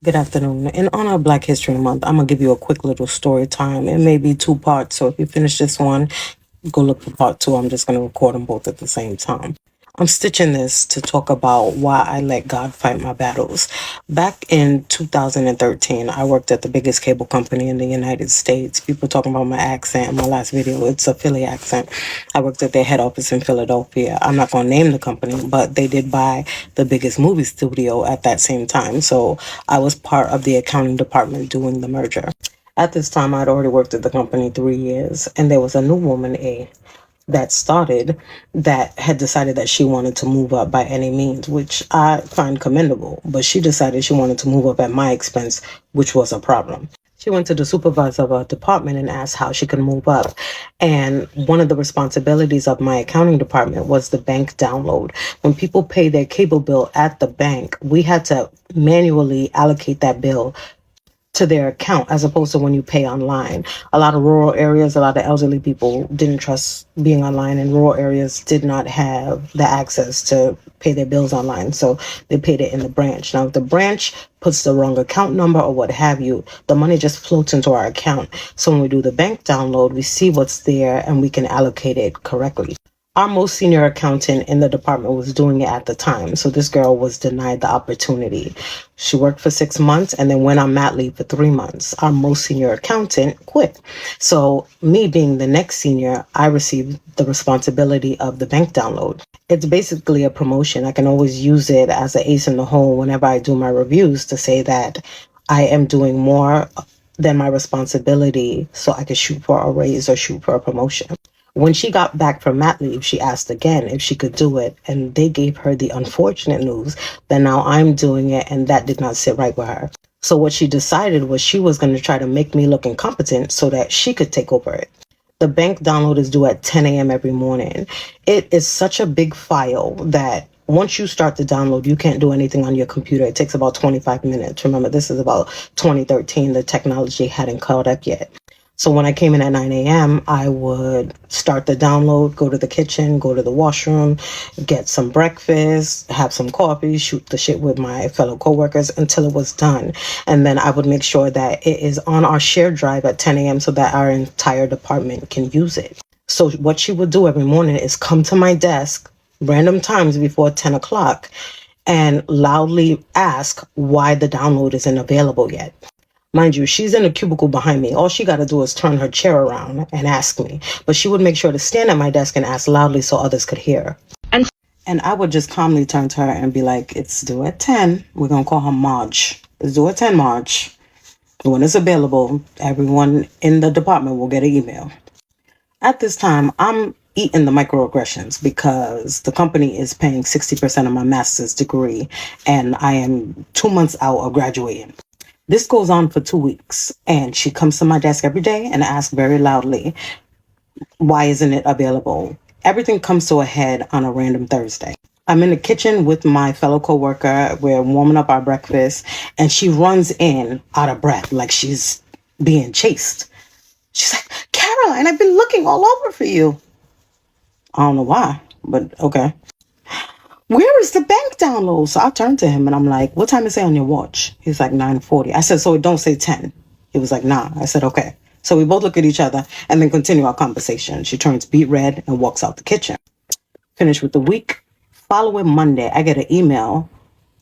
Good afternoon. In honor of Black History Month, I'm gonna give you a quick little story time. It may be two parts, so if you finish this one, go look for part two. I'm just gonna record them both at the same time. I'm stitching this to talk about why I let God fight my battles. Back in 2013, I worked at the biggest cable company in the United States. People talking about my accent in my last video. It's a Philly accent. I worked at their head office in Philadelphia. I'm not going to name the company, but they did buy the biggest movie studio at that same time. So I was part of the accounting department doing the merger. At this time, I'd already worked at the company 3 years, and there was a new woman, that started that had decided that she wanted to move up by any means, which I find commendable. But she decided she wanted to move up at my expense, which was a problem. She went to the supervisor of our department and asked how she could move up. And one of the responsibilities of my accounting department was the bank download. When people pay their cable bill at the bank, we had to manually allocate that bill to their account as opposed to when you pay online. A lot of rural areas, a lot of elderly people didn't trust being online, and rural areas did not have the access to pay their bills online. So they paid it in the branch. Now, if the branch puts the wrong account number or what have you, the money just floats into our account. So when we do the bank download, we see what's there and we can allocate it correctly. Our most senior accountant in the department was doing it at the time. So this girl was denied the opportunity. She worked for 6 months and then went on mat leave for 3 months. Our most senior accountant quit. So me being the next senior, I received the responsibility of the bank download. It's basically a promotion. I can always use it as an ace in the hole whenever I do my reviews to say that I am doing more than my responsibility so I could shoot for a raise or shoot for a promotion. When she got back from mat leave, she asked again if she could do it, and they gave her the unfortunate news that now I'm doing it, and that did not sit right with her. So what she decided was she was going to try to make me look incompetent so that she could take over it. The bank download is due at 10 a.m. every morning. It is such a big file that once you start the download, you can't do anything on your computer. It takes about 25 minutes. Remember, this is about 2013. The technology hadn't caught up yet. So when I came in at 9 a.m., I would start the download, go to the kitchen, go to the washroom, get some breakfast, have some coffee, shoot the shit with my fellow coworkers until it was done. And then I would make sure that it is on our shared drive at 10 a.m. so that our entire department can use it. So what she would do every morning is come to my desk random times before 10 o'clock and loudly ask why the download isn't available yet. Mind you, she's in a cubicle behind me. All she got to do is turn her chair around and ask me. But she would make sure to stand at my desk and ask loudly so others could hear. And I would just calmly turn to her and be like, it's due at 10. We're going to call her Marge. It's due at 10, Marge. When it's available, everyone in the department will get an email. At this time, I'm eating the microaggressions because the company is paying 60% of my master's degree and I am 2 months out of graduating. This goes on for 2 weeks, and she comes to my desk every day and asks very loudly, why isn't it available? Everything comes to a head on a random Thursday. I'm in the kitchen with my fellow coworker. We're warming up our breakfast, and she runs in out of breath like she's being chased. She's like, Caroline, I've been looking all over for you. I don't know why, but okay. Where is the bank download? So I turned to him and I'm like, what time is it on your watch? He's like 9:40. I said, so it don't say 10. He was like, nah. I said, okay. So we both look at each other and then continue our conversation. She turns beet red and walks out the kitchen. Finish with the week. Following Monday, I get an email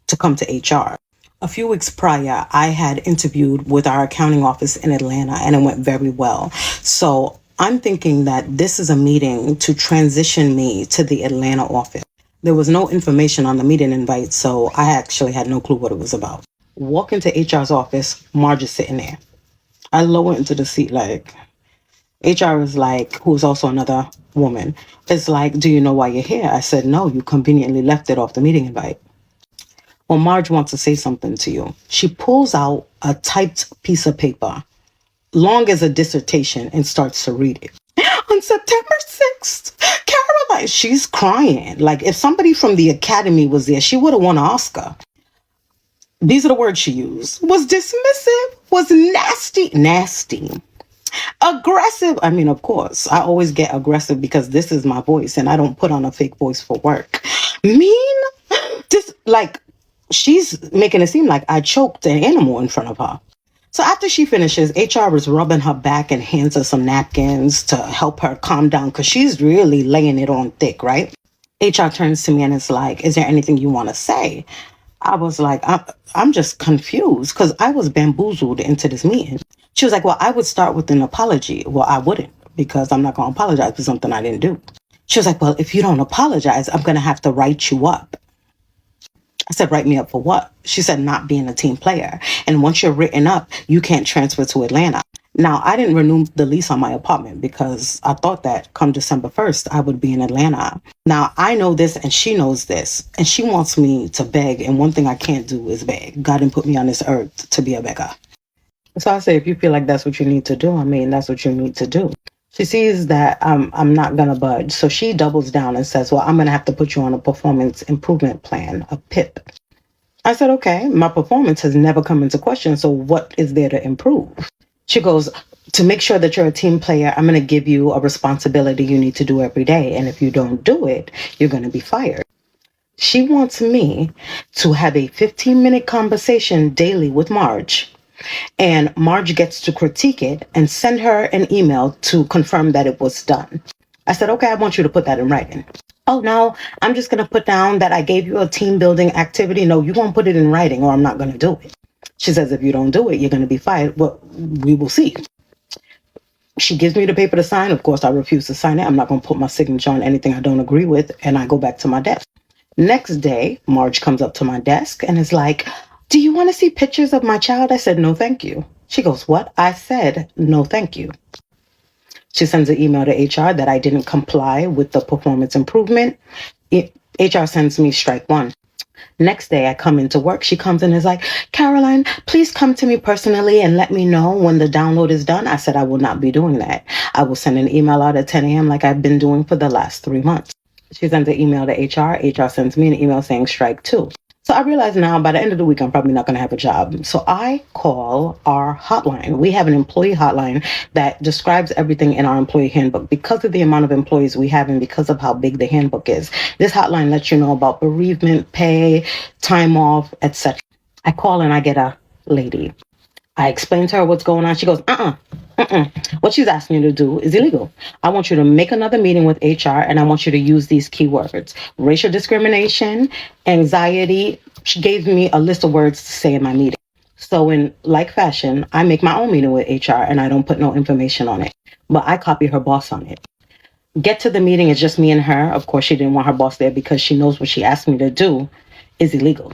to come to HR. A few weeks prior, I had interviewed with our accounting office in Atlanta and it went very well. So I'm thinking that this is a meeting to transition me to the Atlanta office. There was no information on the meeting invite, so I actually had no clue what it was about. Walk into HR's office, Marge is sitting there. I lower into the seat like, HR is like, who's also another woman, is like, do you know why you're here? I said, no, you conveniently left it off the meeting invite. Well, Marge wants to say something to you. She pulls out a typed piece of paper, long as a dissertation, and starts to read it. On September 6th, Caroline, she's crying. Like if somebody from the Academy was there, she would have won an Oscar. These are the words she used. Was dismissive, was nasty, aggressive. I mean, of course, I always get aggressive because this is my voice and I don't put on a fake voice for work. Mean, just like she's making it seem like I choked an animal in front of her. So after she finishes, HR is rubbing her back and hands her some napkins to help her calm down because she's really laying it on thick, right? HR turns to me and is like, "Is there anything you want to say?" I was like, I'm just confused because I was bamboozled into this meeting. She was like, "Well, I would start with an apology." Well, I wouldn't because I'm not going to apologize for something I didn't do. She was like, "Well, if you don't apologize, I'm going to have to write you up." I said, "Write me up for what?" She said, "Not being a team player. And once you're written up, you can't transfer to Atlanta." Now, I didn't renew the lease on my apartment because I thought that come December 1st, I would be in Atlanta. Now, I know this and she knows this, and she wants me to beg. And one thing I can't do is beg. God didn't put me on this earth to be a beggar. So I say, if you feel like that's what you need to do, I mean, that's what you need to do. She sees that I'm not going to budge. So she doubles down and says, "Well, I'm going to have to put you on a performance improvement plan, a PIP." I said, "Okay, my performance has never come into question. So what is there to improve?" She goes, "To make sure that you're a team player, I'm going to give you a responsibility you need to do every day. And if you don't do it, you're going to be fired." She wants me to have a 15-minute conversation daily with Marge, and Marge gets to critique it and send her an email to confirm that it was done. I said, "Okay, I want you to put that in writing." "Oh, no, I'm just going to put down that I gave you a team building activity." "No, you won't put it in writing or I'm not going to do it." She says, "If you don't do it, you're going to be fired." "Well, we will see." She gives me the paper to sign. Of course, I refuse to sign it. I'm not going to put my signature on anything I don't agree with. And I go back to my desk. Next day, Marge comes up to my desk and is like, "Do you want to see pictures of my child?" I said, "No, thank you." She goes, "What?" I said, "No, thank you." She sends an email to HR that I didn't comply with the performance improvement. HR sends me strike one. Next day, I come into work. She comes in and is like, "Caroline, please come to me personally and let me know when the download is done." I said, "I will not be doing that. I will send an email out at 10 a.m. like I've been doing for the last 3 months." She sends an email to HR. HR sends me an email saying strike two. So I realize now by the end of the week, I'm probably not going to have a job. So I call our hotline. We have an employee hotline that describes everything in our employee handbook. Because of the amount of employees we have and because of how big the handbook is, this hotline lets you know about bereavement, pay, time off, etc. I call and I get a lady. I explain to her what's going on. She goes, "What she's asking you to do is illegal. I want you to make another meeting with HR and I want you to use these keywords: racial discrimination, anxiety." She gave me a list of words to say in my meeting. So in like fashion, I make my own meeting with HR and I don't put no information on it, but I copy her boss on it. Get to the meeting, it's just me and her. Of course, she didn't want her boss there because she knows what she asked me to do is illegal.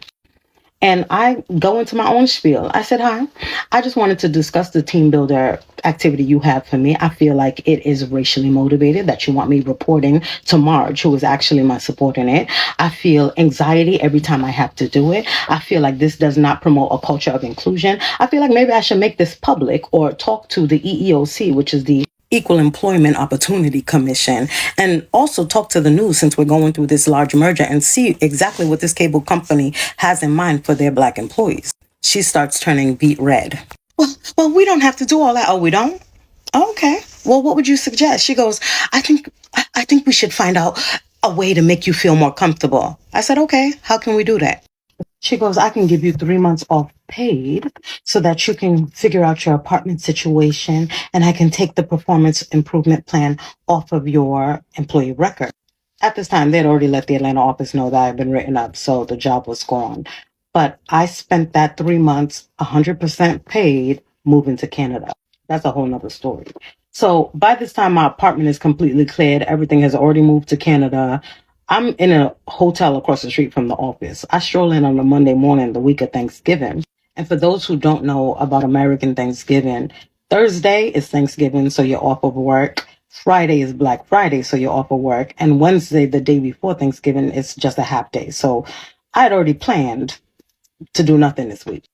And I go into my own spiel. I said, "Hi, I just wanted to discuss the team builder activity you have for me. I feel like it is racially motivated, that you want me reporting to Marge, who is actually my support in it. I feel anxiety every time I have to do it. I feel like this does not promote a culture of inclusion. I feel like maybe I should make this public or talk to the EEOC, which is the Equal Employment Opportunity Commission, and also talk to the news since we're going through this large merger and see exactly what this cable company has in mind for their Black employees." She starts turning beet red. Well, we don't have to do all that." "Oh, we don't?" "Okay. Well, what would you suggest?" She goes, I think we should find out a way to make you feel more comfortable." I said, "Okay, how can we do that?" She goes, "I can give you 3 months off paid so that you can figure out your apartment situation and I can take the performance improvement plan off of your employee record." At this time, they'd already let the Atlanta office know that I'd been written up, so the job was gone. But I spent that 3 months 100% paid moving to Canada. That's a whole nother story. So by this time, my apartment is completely cleared. Everything has already moved to Canada. I'm in a hotel across the street from the office. I stroll in on a Monday morning, the week of Thanksgiving. And for those who don't know about American Thanksgiving, Thursday is Thanksgiving, so you're off of work. Friday is Black Friday, so you're off of work. And Wednesday, the day before Thanksgiving, is just a half day. So I had already planned to do nothing this week.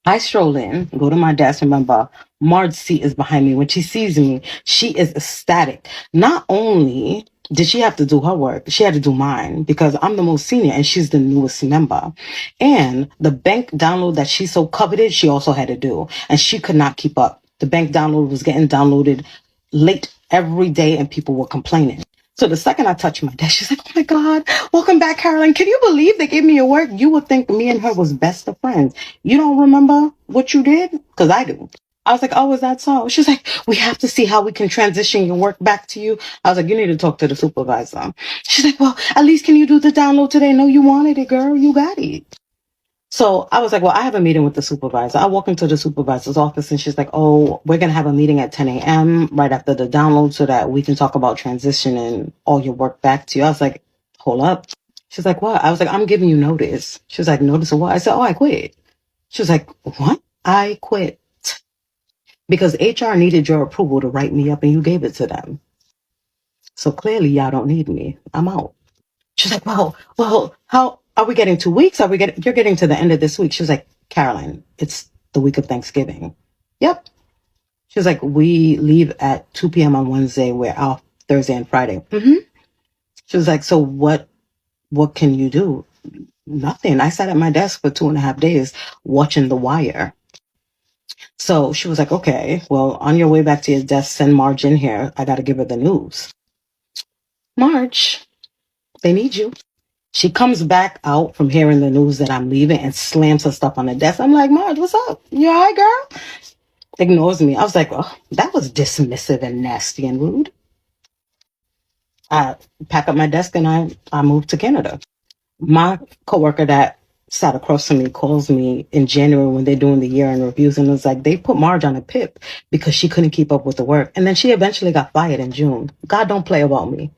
I stroll in, go to my desk. Remember, Marge's seat is behind me. When she sees me, she is ecstatic. Not only did she have to do her work, she had to do mine because I'm the most senior and she's the newest member. And the bank download that she so coveted, she also had to do. And she could not keep up. The bank download was getting downloaded late every day and people were complaining. So the second I touched my desk, she's like, "Oh my God, welcome back, Caroline. Can you believe they gave me your work? You would think me and her was best of friends. You don't remember what you did? Because I do." I was like, "Oh, is that so?" She's like, "We have to see how we can transition your work back to you." I was like, "You need to talk to the supervisor." She's like, "Well, at least can you do the download today?" No, you wanted it, girl. You got it. So I was like, well, I have a meeting with the supervisor. I walk into the supervisor's office and she's like, oh, we're going to have a meeting at 10 a.m. right after the download so that we can talk about transitioning all your work back to you. I was like, hold up. She's like, what? I was like, I'm giving you notice. She was like, notice of what? I said, oh, I quit. She was like, what? I quit because HR needed your approval to write me up and you gave it to them. So clearly y'all don't need me. I'm out. She's like, well, how are we getting 2 weeks? You're getting to the end of this week. She was like, Caroline, it's the week of Thanksgiving. Yep. She was like, we leave at 2 p.m. on Wednesday. We're off Thursday and Friday. She was like, so what can you do? Nothing. I sat at my desk for 2.5 days watching The Wire. So she was like, okay, well, on your way back to your desk, send Marge in here. I got to give her the news. Marge, they need you. She comes back out from hearing the news that I'm leaving and slams her stuff on the desk. I'm like, Marge, what's up? You all right, girl? Ignores me. I was like, oh, that was dismissive and nasty and rude. I pack up my desk and I moved to Canada. My coworker that sat across from me calls me in January when they're doing the year-end reviews and was like, they put Marge on a PIP because she couldn't keep up with the work. And then she eventually got fired in June. God don't play about me.